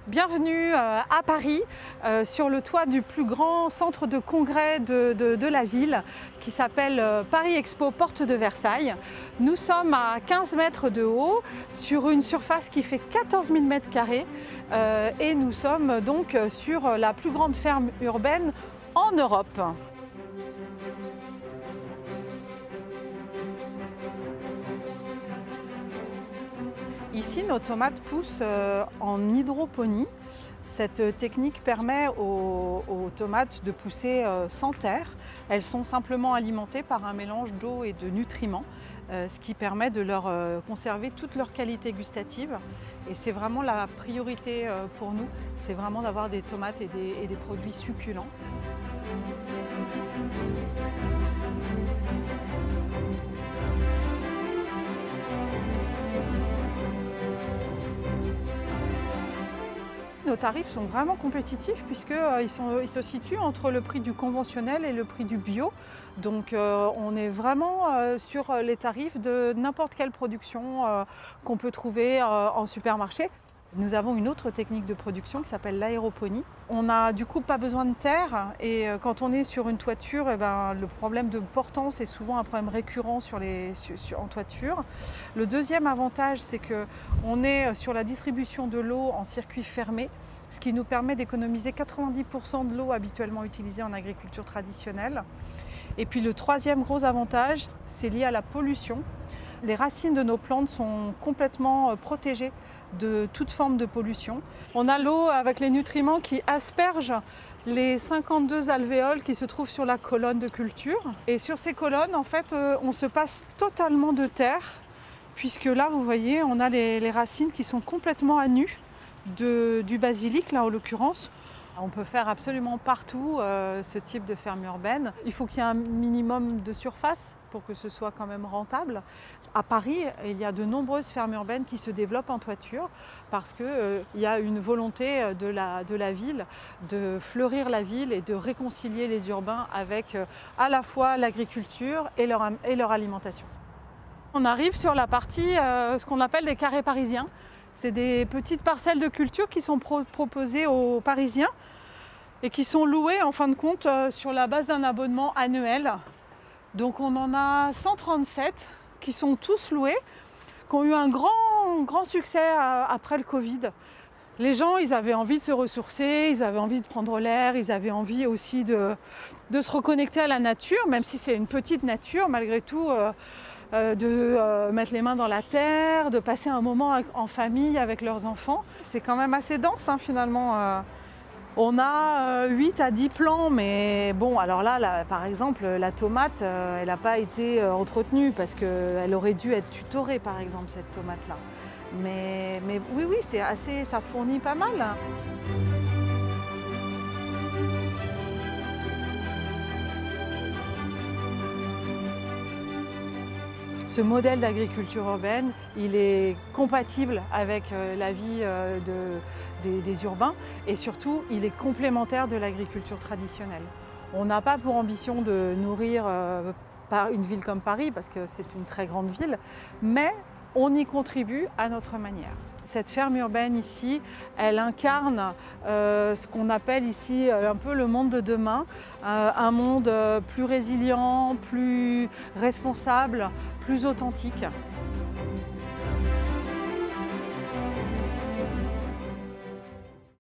Bienvenue à Paris, sur le toit du plus grand centre de congrès de la ville qui s'appelle Paris Expo Porte de Versailles. Nous sommes à 15 mètres de haut sur une surface qui fait 14 000 mètres carrés et nous sommes donc sur la plus grande ferme urbaine en Europe. Ici, nos tomates poussent en hydroponie. Cette technique permet aux tomates de pousser sans terre. Elles sont simplement alimentées par un mélange d'eau et de nutriments, ce qui permet de leur conserver toute leur qualité gustative. Et c'est vraiment la priorité pour nous, c'est vraiment d'avoir des tomates et des produits succulents. Nos tarifs sont vraiment compétitifs puisqu'ils se situent entre le prix du conventionnel et le prix du bio. Donc on est vraiment sur les tarifs de n'importe quelle production qu'on peut trouver en supermarché. Nous avons une autre technique de production qui s'appelle l'aéroponie. On n'a du coup pas besoin de terre et quand on est sur une toiture, le problème de portance est souvent un problème récurrent en toiture. Le deuxième avantage, c'est qu'on est sur la distribution de l'eau en circuit fermé, ce qui nous permet d'économiser 90% de l'eau habituellement utilisée en agriculture traditionnelle. Et puis le troisième gros avantage, c'est lié à la pollution. Les racines de nos plantes sont complètement protégées de toute forme de pollution. On a l'eau avec les nutriments qui aspergent les 52 alvéoles qui se trouvent sur la colonne de culture. Et sur ces colonnes, en fait, on se passe totalement de terre, puisque là, vous voyez, on a les racines qui sont complètement à nu du basilic, là en l'occurrence. On peut faire absolument partout ce type de ferme urbaine. Il faut qu'il y ait un minimum de surface pour que ce soit quand même rentable. À Paris, il y a de nombreuses fermes urbaines qui se développent en toiture parce qu'il y a une volonté de la ville de fleurir la ville et de réconcilier les urbains avec à la fois l'agriculture et leur alimentation. On arrive sur la partie, ce qu'on appelle des carrés parisiens. C'est des petites parcelles de culture qui sont proposées aux Parisiens et qui sont louées en fin de compte sur la base d'un abonnement annuel. Donc on en a 137 qui sont tous loués, qui ont eu un grand succès après le Covid. Les gens, ils avaient envie de se ressourcer, ils avaient envie de prendre l'air, ils avaient envie aussi de se reconnecter à la nature, même si c'est une petite nature, malgré tout. De mettre les mains dans la terre, de passer un moment en famille avec leurs enfants. C'est quand même assez dense finalement. On a 8 à 10 plants, mais bon, alors là par exemple, la tomate, elle n'a pas été entretenue parce qu'elle aurait dû être tutorée par exemple, cette tomate-là. Mais oui, c'est assez, ça fournit pas mal. Ce modèle d'agriculture urbaine, il est compatible avec la vie des urbains et surtout, il est complémentaire de l'agriculture traditionnelle. On n'a pas pour ambition de nourrir une ville comme Paris parce que c'est une très grande ville, mais on y contribue à notre manière. Cette ferme urbaine ici, elle incarne ce qu'on appelle ici un peu le monde de demain, un monde plus résilient, plus responsable, plus authentique.